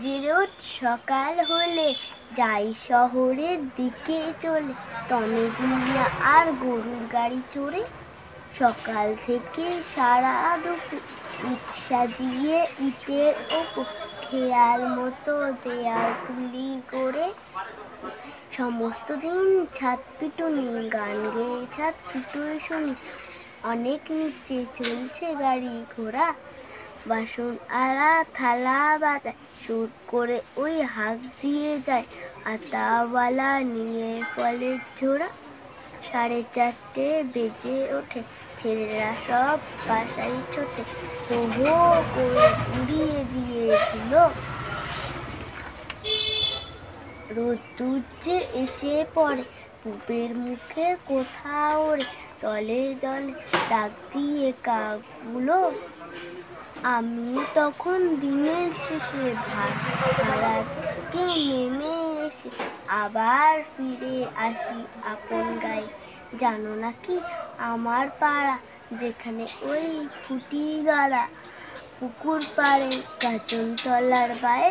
যে রোজ সকাল হলে যাই শহরের দিকে চলে, তমেজ মিয়া আর গরুর গাড়ি চড়ে। সকাল থেকে সারা দুপুর ইট সাজিয়ে ইটের ওপর খেয়াল মতো দেয়াল তুলি করে। সমস্ত দিন ছাদ পিটুনি, গান গেয়ে ছাদ পিটুই শুনি। অনেক নিচে চলছে গাড়ি ঘোড়া, বাসন আলা থালা বাজায়, সুর করে ওই হাঁক দিয়ে যায় আতাওয়ালা নিয়ে ফলের ঝোড়া। 4:30 বেজে ওঠে, ছেলেরা সব বাসায় ছোটে, হো হো করে উড়িয়ে দিয়ে দিল। রোদ্দুর যে এসে পড়ে পুবের মুখে কোথাও রে, দলে দলে ডাক দিয়ে কাকগুলো। আমি তখন দিনের শেষে ভাড়া থেকে নেমে এসে আবার ফিরে আসি আপন গায়ে। জানো নাকি আমার পাড়া, যেখানে ওই খুঁটি গাড়া, পুকুর পাড়ে গাজন তলার বায়ে